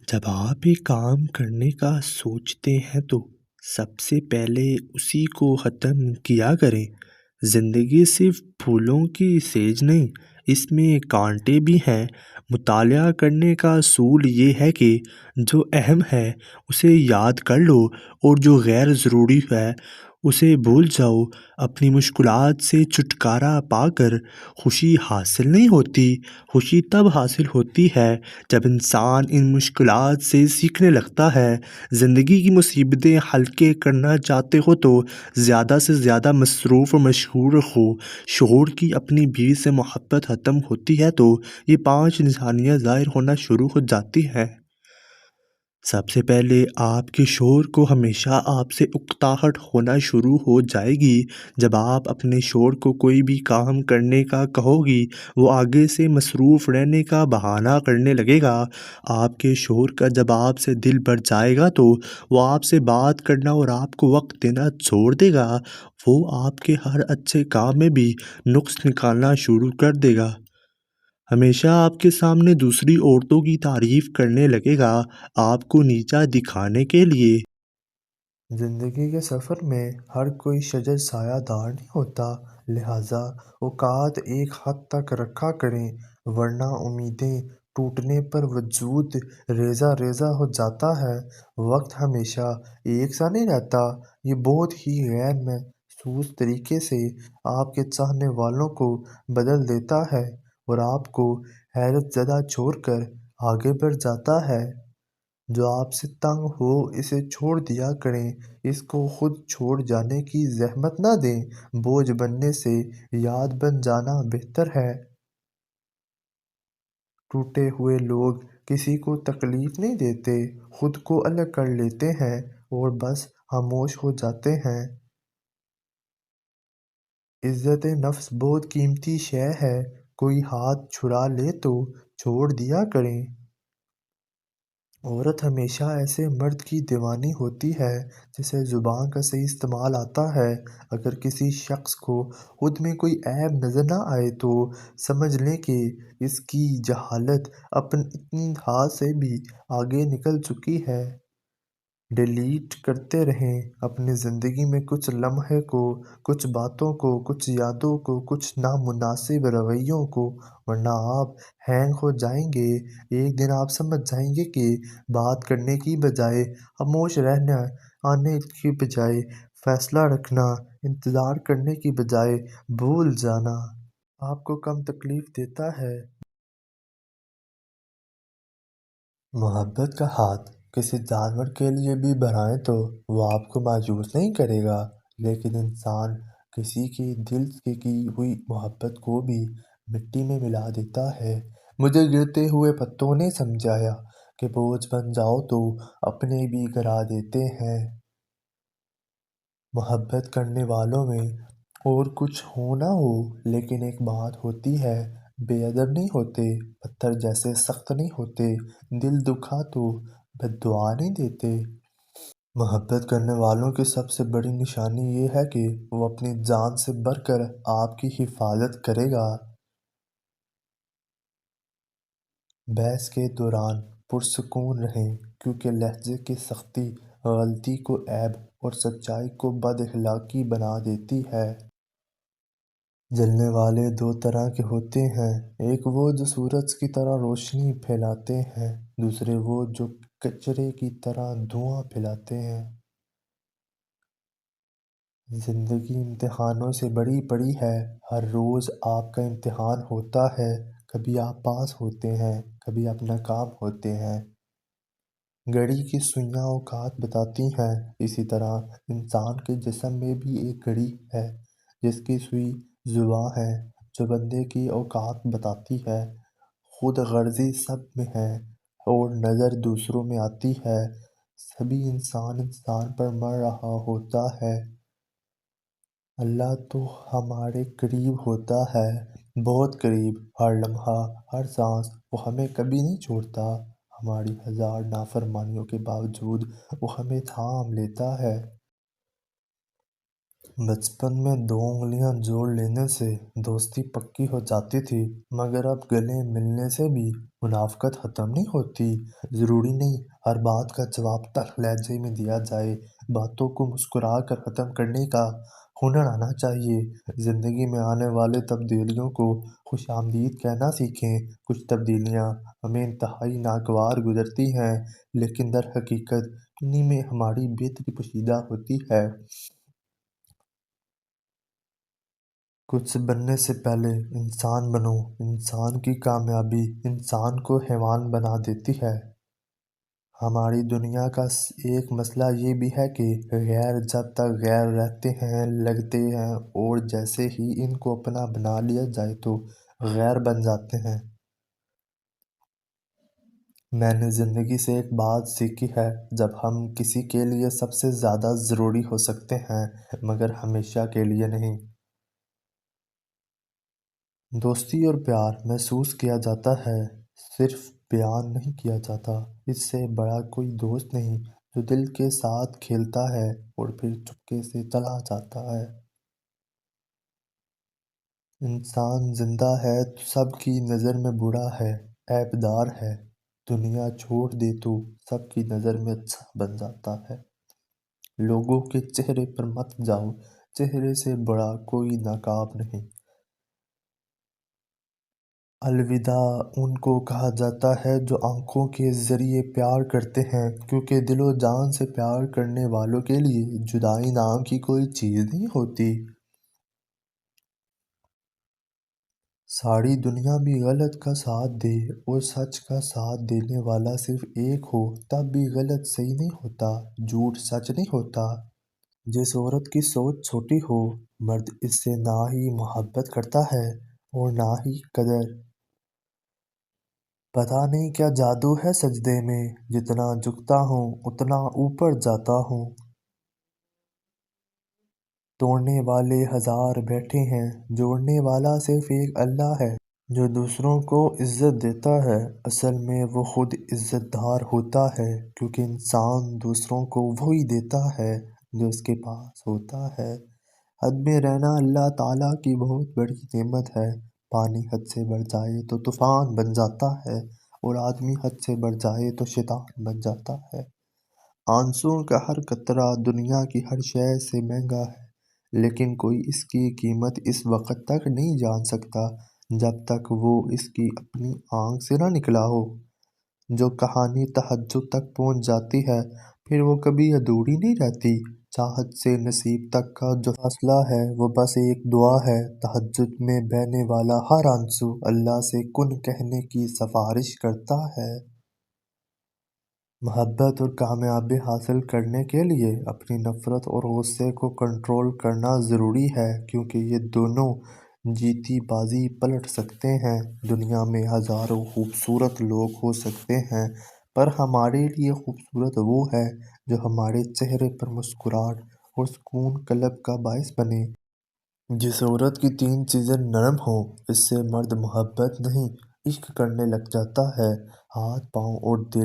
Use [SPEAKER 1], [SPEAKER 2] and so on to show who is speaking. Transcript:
[SPEAKER 1] جب آپ ایک کام کرنے کا سوچتے ہیں تو سب سے پہلے اسی کو ختم کیا کریں۔ زندگی صرف پھولوں کی سیج نہیں، اس میں کانٹے بھی ہیں۔ مطالعہ کرنے کا اصول یہ ہے کہ جو اہم ہے اسے یاد کر لو اور جو غیر ضروری ہے اسے بھول جاؤ۔ اپنی مشکلات سے چھٹکارا پا کر خوشی حاصل نہیں ہوتی، خوشی تب حاصل ہوتی ہے جب انسان ان مشکلات سے سیکھنے لگتا ہے۔ زندگی کی مصیبتیں ہلکے کرنا چاہتے ہو تو زیادہ سے زیادہ مصروف اور مشغول رہو۔ شعور کی اپنی بھی سے محبت ختم ہوتی ہے تو یہ 5 نشانیاں ظاہر ہونا شروع ہو جاتی ہیں۔ سب سے پہلے آپ کے شوہر کو ہمیشہ آپ سے اکتاہٹ ہونا شروع ہو جائے گی۔ جب آپ اپنے شوہر کو کوئی بھی کام کرنے کا کہو گی وہ آگے سے مصروف رہنے کا بہانہ کرنے لگے گا۔ آپ کے شوہر کا جب آپ سے دل بھر جائے گا تو وہ آپ سے بات کرنا اور آپ کو وقت دینا چھوڑ دے گا۔ وہ آپ کے ہر اچھے کام میں بھی نقص نکالنا شروع کر دے گا۔ ہمیشہ آپ کے سامنے دوسری عورتوں کی تعریف کرنے لگے گا، آپ کو نیچا دکھانے کے لیے۔ زندگی کے سفر میں ہر کوئی شجر سایہ دار نہیں ہوتا، لہٰذا اوقات ایک حد تک رکھا کریں، ورنہ امیدیں ٹوٹنے پر وجود ریزہ ریزہ ہو جاتا ہے۔ وقت ہمیشہ ایک سا نہیں رہتا، یہ بہت ہی غیر محسوس طریقے سے آپ کے چاہنے والوں کو بدل دیتا ہے اور آپ کو حیرت زدہ چھوڑ کر آگے بڑھ جاتا ہے۔ جو آپ سے تنگ ہو اسے چھوڑ دیا کریں، اس کو خود چھوڑ جانے کی زحمت نہ دیں، بوجھ بننے سے یاد بن جانا بہتر ہے۔ ٹوٹے ہوئے لوگ کسی کو تکلیف نہیں دیتے، خود کو الگ کر لیتے ہیں اور بس خاموش ہو جاتے ہیں۔ عزت نفس بہت قیمتی شے ہے، کوئی ہاتھ چھڑا لے تو چھوڑ دیا کریں۔ عورت ہمیشہ ایسے مرد کی دیوانی ہوتی ہے جسے زبان کا صحیح استعمال آتا ہے۔ اگر کسی شخص کو خود میں کوئی عیب نظر نہ آئے تو سمجھ لیں کہ اس کی جہالت اتنی حد سے بھی آگے نکل چکی ہے۔ ڈیلیٹ کرتے رہیں اپنی زندگی میں کچھ لمحے کو، کچھ باتوں کو، کچھ یادوں کو، کچھ نامناسب رویوں کو، ورنہ آپ ہینگ ہو جائیں گے۔ ایک دن آپ سمجھ جائیں گے کہ بات کرنے کی بجائے خاموش رہنا، آنے کی بجائے فیصلہ رکھنا، انتظار کرنے کی بجائے بھول جانا آپ کو کم تکلیف دیتا ہے۔ محبت کا ہاتھ کسی جانور کے لیے بھی بڑھائیں تو وہ آپ کو مایوس نہیں کرے گا، لیکن انسان کسی کے دل سے کی ہوئی محبت کو بھی مٹی میں ملا دیتا ہے۔ مجھے گرتے ہوئے پتوں نے سمجھایا کہ بوجھ بن جاؤ تو اپنے بھی گرا دیتے ہیں۔ محبت کرنے والوں میں اور کچھ ہو نہ ہو، لیکن ایک بات ہوتی ہے، بے ادب نہیں ہوتے، پتھر جیسے سخت نہیں ہوتے، دل دکھا تو بد دعا نہیں دیتے۔ محبت کرنے والوں کی سب سے بڑی نشانی یہ ہے کہ وہ اپنی جان سے بڑھ کر آپ کی حفاظت کرے گا۔ بحث کے دوران پرسکون رہیں، کیونکہ لہجے کی سختی غلطی کو عیب اور سچائی کو بد اخلاقی بنا دیتی ہے۔ جلنے والے دو طرح کے ہوتے ہیں، ایک وہ جو سورج کی طرح روشنی پھیلاتے ہیں، دوسرے وہ جو کچرے کی طرح دھواں پھیلاتے ہیں۔ زندگی امتحانوں سے بھری پڑی ہے، ہر روز آپ کا امتحان ہوتا ہے، کبھی آپ پاس ہوتے ہیں، کبھی آپ ناکام ہوتے ہیں۔ گھڑی کی سوئیاں اوقات بتاتی ہیں، اسی طرح انسان کے جسم میں بھی ایک گھڑی ہے جس کی سوئی زبان ہے جو بندے کی اوقات بتاتی ہے۔ خود غرضی سب میں ہے اور نظر دوسروں میں آتی ہے۔ سبھی انسان پر مر رہا ہوتا ہے۔ اللہ تو ہمارے قریب ہوتا ہے، بہت قریب، ہر لمحہ، ہر سانس، وہ ہمیں کبھی نہیں چھوڑتا۔ ہماری 1000 نافرمانیوں کے باوجود وہ ہمیں تھام لیتا ہے۔ بچپن میں 2 انگلیاں جوڑ لینے سے دوستی پکی ہو جاتی تھی، مگر اب گلے ملنے سے بھی منافقت ختم نہیں ہوتی۔ ضروری نہیں ہر بات کا جواب تلخ لہجے میں دیا جائے، باتوں کو مسکرا کر ختم کرنے کا ہنر آنا چاہیے۔ زندگی میں آنے والی تبدیلیوں کو خوش آمدید کہنا سیکھیں۔ کچھ تبدیلیاں ہمیں انتہائی ناگوار گزرتی ہیں، لیکن در حقیقت انہی میں ہماری بہتری پوشیدہ ہوتی ہے۔ کچھ بننے سے پہلے انسان بنو۔ انسان کی کامیابی انسان کو حیوان بنا دیتی ہے۔ ہماری دنیا کا ایک مسئلہ یہ بھی ہے کہ غیر جب تک غیر رہتے ہیں، لگتے ہیں، اور جیسے ہی ان کو اپنا بنا لیا جائے تو غیر بن جاتے ہیں۔ میں نے زندگی سے ایک بات سیکھی ہے، جب ہم کسی کے لیے سب سے زیادہ ضروری ہو سکتے ہیں، مگر ہمیشہ کے لیے نہیں۔ دوستی اور پیار محسوس کیا جاتا ہے، صرف بیان نہیں کیا جاتا۔ اس سے بڑا کوئی دوست نہیں جو دل کے ساتھ کھیلتا ہے اور پھر چپکے سے چلا جاتا ہے۔ انسان زندہ ہے تو سب کی نظر میں برا ہے، عیبدار ہے۔ دنیا چھوڑ دے تو سب کی نظر میں اچھا بن جاتا ہے۔ لوگوں کے چہرے پر مت جاؤ، چہرے سے بڑا کوئی نقاب نہیں۔ الوداع ان کو کہا جاتا ہے جو آنکھوں کے ذریعے پیار کرتے ہیں، کیونکہ دل و جان سے پیار کرنے والوں کے لیے جدائی نام کی کوئی چیز نہیں ہوتی۔ ساری دنیا بھی غلط کا ساتھ دے اور سچ کا ساتھ دینے والا صرف ایک ہو، تب بھی غلط صحیح نہیں ہوتا، جھوٹ سچ نہیں ہوتا۔ جس عورت کی سوچ چھوٹی ہو، مرد اس سے نہ ہی محبت کرتا ہے اور نہ ہی قدر۔ پتہ نہیں کیا جادو ہے سجدے میں، جتنا جھکتا ہوں اتنا اوپر جاتا ہوں۔ توڑنے والے ہزار بیٹھے ہیں، جوڑنے والا صرف ایک اللہ ہے۔ جو دوسروں کو عزت دیتا ہے، اصل میں وہ خود عزت دار ہوتا ہے، کیونکہ انسان دوسروں کو وہی دیتا ہے جو اس کے پاس ہوتا ہے۔ حد میں رہنا اللہ تعالیٰ کی بہت بڑی نعمت ہے۔ پانی حد سے بڑھ جائے تو طوفان بن جاتا ہے، اور آدمی حد سے بڑھ جائے تو شیطان بن جاتا ہے۔ آنسوؤں کا ہر قطرہ دنیا کی ہر شے سے مہنگا ہے، لیکن کوئی اس کی قیمت اس وقت تک نہیں جان سکتا جب تک وہ اس کی اپنی آنکھ سے نہ نکلا ہو۔ جو کہانی تہجد تک پہنچ جاتی ہے، پھر وہ کبھی ادھوری نہیں رہتی۔ چاہت سے نصیب تک کا جو فاصلہ ہے وہ بس ایک دعا ہے۔ تہجد میں بہنے والا ہر آنسو اللہ سے کن کہنے کی سفارش کرتا ہے۔ محبت اور کامیابی حاصل کرنے کے لیے اپنی نفرت اور غصے کو کنٹرول کرنا ضروری ہے، کیونکہ یہ دونوں جیتی بازی پلٹ سکتے ہیں۔ دنیا میں ہزاروں خوبصورت لوگ ہو سکتے ہیں، پر ہمارے لیے خوبصورت وہ ہے جو ہمارے چہرے پر مسکراہٹ اور سکون قلب کا باعث بنے۔ جس عورت کی 3 چیزیں نرم ہوں، اس سے مرد محبت نہیں عشق کرنے لگ جاتا ہے۔ ہاتھ، پاؤں اور دل۔